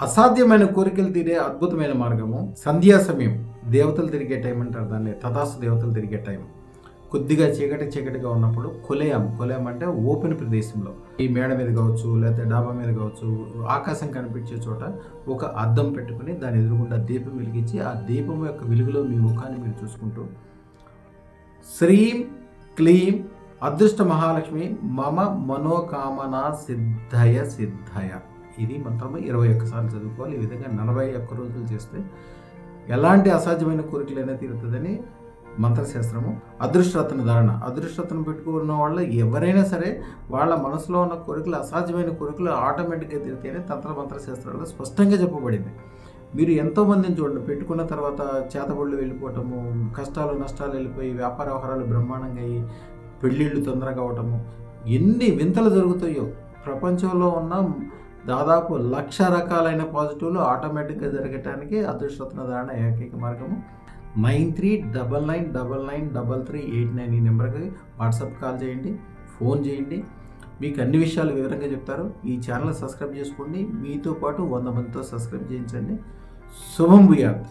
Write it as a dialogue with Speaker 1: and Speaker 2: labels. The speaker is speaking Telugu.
Speaker 1: అసాధ్యమైన కోరికలు తీరే అద్భుతమైన మార్గము సంధ్యా సమయం. దేవతలు తిరిగే టైం అంటారు దాన్ని, తదాస్తు దేవతలు తిరిగే టైం. కొద్దిగా చీకటిగా ఉన్నప్పుడు కొలయం అంటే ఓపెన్ ప్రదేశంలో, ఈ మేడ మీద కావచ్చు, లేకపోతే డాబా మీద కావచ్చు, ఆకాశం కనిపించే చోట ఒక అద్దం పెట్టుకుని దాని ఎదురుగుండా దీపం వెలిగించి ఆ దీపం యొక్క వెలుగులో మీ ముఖాన్ని మీరు చూసుకుంటూ శ్రీం క్లీం అదృష్ట మహాలక్ష్మి మమ మనోకామన సిద్ధయ సిద్ధయ, ఇది మంత్రము 21 సార్లు చదువుకోవాలి. ఈ విధంగా 41 రోజులు చేస్తే ఎలాంటి అసాధ్యమైన కోరికలైనా తీరుతుందని మంత్రశాస్త్రము. అదృష్టరత్న ధారణ. అదృష్టరత్నం పెట్టుకున్న వాళ్ళు ఎవరైనా సరే వాళ్ళ మనసులో ఉన్న కోరికలు, అసాధ్యమైన కోరికలు ఆటోమేటిక్గా తీరుతాయని తంత్ర మంత్రశాస్త్రాల్లో స్పష్టంగా చెప్పబడింది. మీరు ఎంతోమందిని చూడండి, పెట్టుకున్న తర్వాత చేతబడులు వెళ్ళిపోవటము, కష్టాలు నష్టాలు వెళ్ళిపోయి వ్యాపార వ్యవహారాలు బ్రహ్మాండంగా అయ్యి పెళ్ళిళ్ళు తొందరగా అవటము, ఎన్ని వింతలు జరుగుతాయో. ప్రపంచంలో ఉన్న దాదాపు 1,00,000 రకాలైన పాజిటివ్లు ఆటోమేటిక్గా జరగటానికి అదృష్టరత్న ధారణ ఏకైక మార్గము. 9399993389 ఈ నెంబర్కి వాట్సాప్ కాల్ చేయండి, ఫోన్ చేయండి, మీకు అన్ని విషయాలు వివరంగా చెప్తారు. ఈ ఛానల్ సబ్స్క్రైబ్ చేసుకోండి, మీతో పాటు 100 మందితో సబ్స్క్రైబ్ చేయించండి. శుభం భూయాత్.